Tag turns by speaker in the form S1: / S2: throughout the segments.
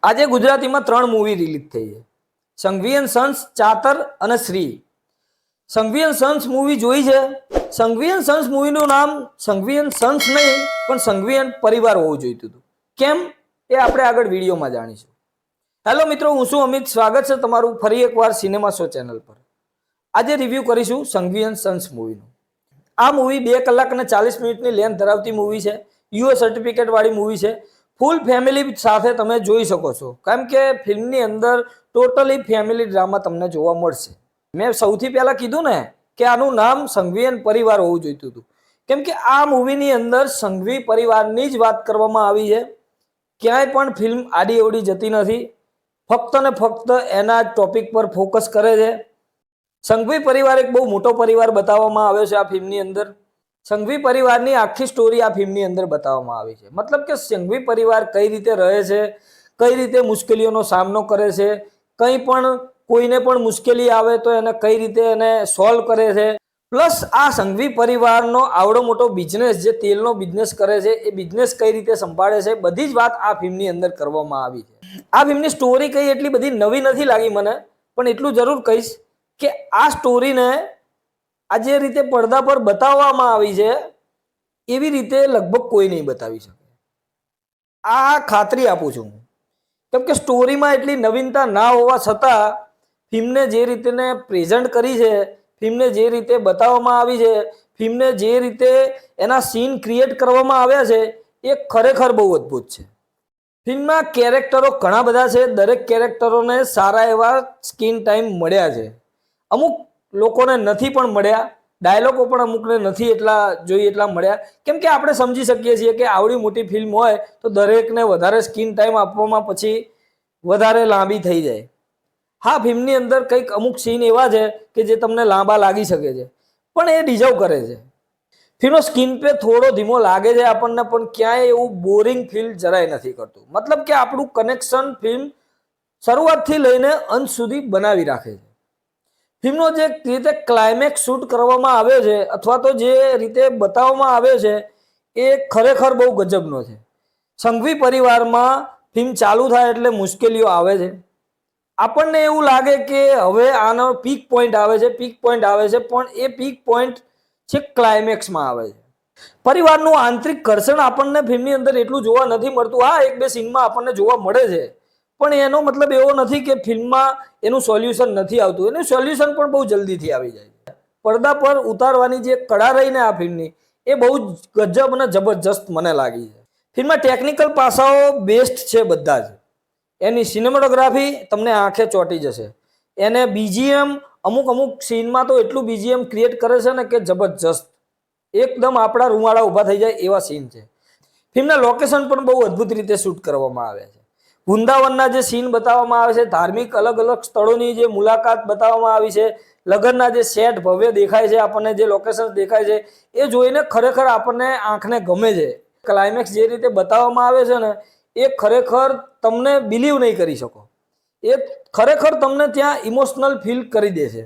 S1: આજે ગુજરાતીમાં 3 movie release થઈ છે. સંઘવી એન્ડ સન્સ, ચાતર અને Shri. Sanghvi and sons movie જોઈ છે. સંઘવી એન્ડ સન્સ મૂવીનું નામ સંઘવી એન્ડ સન્સ નહીં પણ સંઘવી એન્ડ પરિવાર હોવું જોઈતું હતું. કેમ એ આપણે આગળ વિડીયોમાં જાણીશું. હેલો મિત્રો, હું છું અમિત. સ્વાગત છે તમારું ફરી એકવાર સિનેમા શો ચેનલ પર. આજે રિવ્યૂ કરીશું સંઘવી એન્ડ સન્સ મૂવીનું. આ મૂવી 2 કલાક અને 40 મિનિટની લેન્થ ધરાવતી મૂવી છે. યુએ સર્ટિફિકેટ વાળી મૂવી છે. ફૂલ ફેમિલી સાથે તમે જોઈ શકો છો, કારણ કે ફિલ્મની અંદર ટોટલી ફેમિલી ડ્રામા તમને જોવા મળશે. મેં સૌથી પહેલા કીધું ને કે આનું નામ સંઘવી એન્ડ પરિવાર હોવું જોઈતું હતું, કેમ કે આ મૂવીની અંદર સંઘવી પરિવારની જ વાત કરવામાં આવી છે. ક્યાંય પણ ફિલ્મ આડી અવડી જતી નથી, ફક્ત ને ફક્ત એના ટોપિક પર ફોકસ કરે છે. સંઘવી પરિવાર એક બહુ મોટો પરિવાર બતાવવામાં આવ્યો છે આ ફિલ્મની અંદર. સંઘવી પરિવારની આખી સ્ટોરી આ ફિલ્મની અંદર બતાવવામાં આવી છે. મતલબ કે સંઘવી પરિવાર કઈ રીતે રહે છે, કઈ રીતે મુશ્કેલીઓનો સામનો કરે છે, કંઈ પણ કોઈને પણ મુશ્કેલી આવે તો એને કઈ રીતે એને સોલ્વ કરે છે. પ્લસ આ સંઘવી પરિવારનો આવડો મોટો બિઝનેસ, જે તેલનો બિઝનેસ કરે છે, એ બિઝનેસ કઈ રીતે સંભાળે છે, બધી જ વાત આ ફિલ્મની અંદર કરવામાં આવી છે. આ ફિલ્મની સ્ટોરી કઈ એટલી બધી નવી નથી લાગી મને, પણ એટલું જરૂર કહીશ કે આ સ્ટોરીને આ જે રીતે પડદા પર બતાવવામાં આવી છે એવી રીતે લગભગ કોઈ નહીં બતાવી શકે. આ ખાતરી આપું છું, કેમ કે સ્ટોરીમાં એટલી નવીનતા ના હોવા છતાં ફિલ્મને જે રીતે પ્રેઝન્ટ કરી છે, ફિલ્મને જે રીતે બતાવવામાં આવી છે, ફિલ્મને જે રીતે એના સીન ક્રિએટ કરવામાં આવ્યા છે, એ ખરેખર બહુ અદ્ભુત છે. ફિલ્મમાં કેરેક્ટરો ઘણા બધા છે. દરેક કેરેક્ટરોને સારા એવા સ્ક્રીન ટાઈમ મળ્યા છે. અમુક લોકોને નથી પણ મળ્યા, ડાયલોગો પણ અમુકને નથી એટલા જોઈએ એટલા મળ્યા. કેમ કે આપણે સમજી શકીએ છીએ કે આવડી મોટી ફિલ્મ હોય તો દરેકને વધારે સ્ક્રીન ટાઈમ આપવામાં પછી વધારે લાંબી થઈ જાય. હા, ફિલ્મની અંદર કંઈક અમુક સીન એવા છે કે જે તમને લાંબા લાગી શકે છે, પણ એ ડિઝર્વ કરે છે. ફિલ્મનો સ્ક્રીન પે થોડો ધીમો લાગે છે આપણને, પણ ક્યાંય એવું બોરિંગ ફીલ જરાય નથી કરતું. મતલબ કે આપણું કનેક્શન ફિલ્મ શરૂઆતથી લઈને અંત સુધી બનાવી રાખે છે. ફિલ્મનો જે રીતે ક્લાઇમેક્સ શૂટ કરવામાં આવ્યો છે અથવા તો જે રીતે બતાવવામાં આવ્યો છે એ ખરેખર બહુ ગજબનો છે. સંઘવી પરિવારમાં ફિલ્મ ચાલુ થાય એટલે મુશ્કેલીઓ આવે છે. આપણને એવું લાગે કે હવે આનો પીક પોઈન્ટ આવે છે, પણ એ પીક પોઈન્ટ છે ક્લાઇમેક્સમાં આવે છે. પરિવારનું આંતરિક ઘર્ષણ આપણને ફિલ્મની અંદર એટલું જોવા નથી મળતું. હા, 1-2 સીનમાં આપણને જોવા મળે છે, પણ એનો મતલબ એવો નથી કે ફિલ્મમાં એનું સોલ્યુશન નથી આવતું. એનું સોલ્યુશન પણ બહુ જલ્દીથી આવી જાય છે. પડદા પર ઉતારવાની જે કળા રહીને આ ફિલ્મની, એ બહુ ગજબ અને જબરજસ્ત મને લાગી છે. ફિલ્મમાં ટેકનિકલ પાસાઓ બેસ્ટ છે બધા જ. એની સિનેમેટોગ્રાફી તમને આંખે ચોંટી જશે. એને બીજીએમ અમુક સીનમાં તો એટલું બીજીએમ ક્રિએટ કરે છે ને કે જબરજસ્ત, એકદમ આપણા રૂવાડા ઊભા થઈ જાય એવા સીન છે. ફિલ્મના લોકેશન પણ બહુ અદ્ભુત રીતે શૂટ કરવામાં આવ્યા છે. વૃંદાવનના જે સીન બતાવવામાં આવે છે, ધાર્મિક અલગ અલગ સ્થળોની જે મુલાકાત બતાવવામાં આવી છે, લગ્નના જે સેટ ભવ્ય દેખાય છે, આપણને જે લોકેશન દેખાય છે, એ જોઈને ખરેખર આપણને આંખને ગમે છે. ક્લાઇમેક્સ જે રીતે બતાવવામાં આવે છે ને, એ ખરેખર તમને બિલીવ નહીં કરી શકો. એ ખરેખર તમને ત્યાં ઇમોશનલ ફીલ કરી દે છે.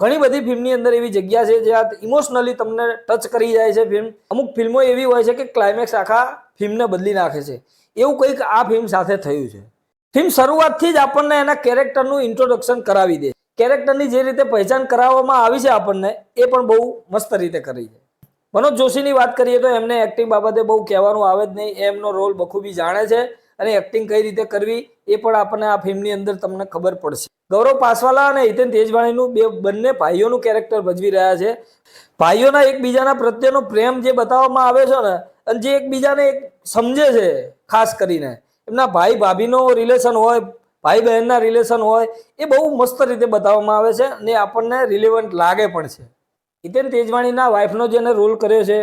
S1: ઘણી બધી ફિલ્મની અંદર એવી જગ્યા છે જ્યાં ઇમોશનલી તમને ટચ કરી જાય છે ફિલ્મ. અમુક ફિલ્મો એવી હોય છે કે ક્લાઇમેક્સ આખા ફિલ્મને બદલી નાખે છે. એવું કંઈક આ ફિલ્મ સાથે થયું છે. ફિલ્મ શરૂઆતથી જ આપણને એના કેરેક્ટરનું ઇન્ટ્રોડક્શન કરાવી દે. કેરેક્ટરની જે રીતે પહેચાન કરાવવામાં આવી છે આપણને, એ પણ બહુ મસ્ત રીતે કરી છે. મનોજ જોશીની વાત કરીએ તો એમને એક્ટિંગ બાબતે બહુ કહેવાનું આવે જ નહીં. એમનો રોલ બખૂબી જાણે છે અને એક્ટિંગ કઈ રીતે કરવી એ પણ આપણને આ ફિલ્મની અંદર તમને ખબર પડશે. ગૌરવ પાસવાલા અને હિતેન તેજવાણીનું બંને ભાઈઓનું કેરેક્ટર ભજવી રહ્યા છે. ભાઈઓના એકબીજાના પ્રત્યેનો પ્રેમ જે બતાવવામાં આવે છે ને, અને જે એકબીજાને સમજે છે, ખાસ કરીને એમના ભાઈ ભાભીનો રિલેશન હોય, ભાઈ બહેનના રિલેશન હોય, એ બહુ મસ્ત રીતે બતાવવામાં આવે છે અને આપણને રિલેવન્ટ લાગે પણ છે. હિતેન તેજવાણીના વાઇફનો જેને રોલ કર્યો છે,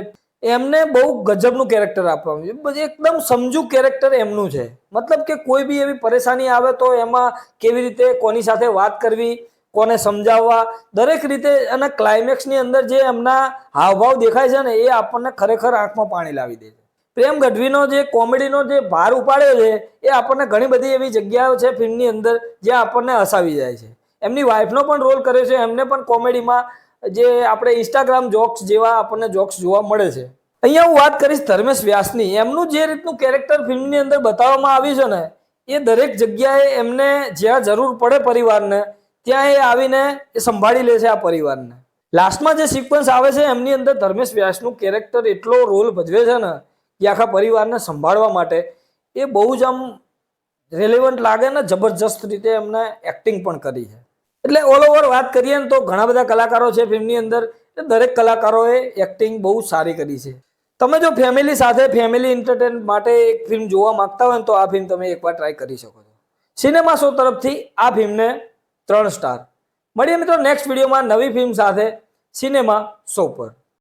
S1: એમને બહુ ગજબનું કેરેક્ટર આપવામાં આવ્યું. એકદમ સમજુ કેરેક્ટર એમનું છે. મતલબ કે કોઈ બી એવી પરેશાની આવે તો એમાં કેવી રીતે કોની સાથે વાત કરવી, કોને સમજાવવા, દરેક રીતે. અને ક્લાઇમેક્સની અંદર જે એમના હાવભાવ દેખાય છે ને, એ આપણને ખરેખર આંખમાં પાણી લાવી દે છે. પ્રેમ ગઢવીનો જે કોમેડીનો જે ભાર ઉપાડ્યો છે, એ આપણને ઘણી બધી એવી જગ્યાઓ છે ફિલ્મની અંદર જ્યાં આપણને હસાવી જાય છે. એમની વાઇફનો પણ રોલ કર્યો છે, એમને પણ કોમેડીમાં જે આપણે ઇન્સ્ટાગ્રામ જોક્સ જેવા આપણને જોક્સ જોવા મળે છે. અહીંયા હું વાત કરીશ ધર્મેશ વ્યાસની. એમનું જે રીતનું કેરેક્ટર ફિલ્મની અંદર બતાવવામાં આવ્યું છે ને, એ દરેક જગ્યાએ એમને જ્યાં જરૂર પડે પરિવારને ત્યાં એ આવીને એ સંભાળી લે છે આ પરિવારને. લાસ્ટમાં જે સિક્વન્સ આવે છે એમની અંદર ધર્મેશ વ્યાસનું કેરેક્ટર એટલો રોલ ભજવે છે ને કે આખા પરિવારને સંભાળવા માટે એ બહુ જ આમ રેલેવન્ટ લાગે ને જબરજસ્ત રીતે એમને એક્ટિંગ પણ કરી છે. એટલે ઓલ ઓવર વાત કરીએ ને તો ઘણા બધા કલાકારો છે ફિલ્મની અંદર, દરેક કલાકારોએ એક્ટિંગ બહુ સારી કરી છે. તમે જો ફેમિલી સાથે ફેમિલી એન્ટરટેન માટે એક ફિલ્મ જોવા માંગતા હોય તો આ ફિલ્મ તમે એકવાર ટ્રાય કરી શકો છો. સિનેમા શો તરફથી આ ફિલ્મને 3 સ્ટાર. મળીએ મિત્રો નેક્સ્ટ વિડીયોમાં નવી ફિલ્મ સાથે સિનેમા શો પર.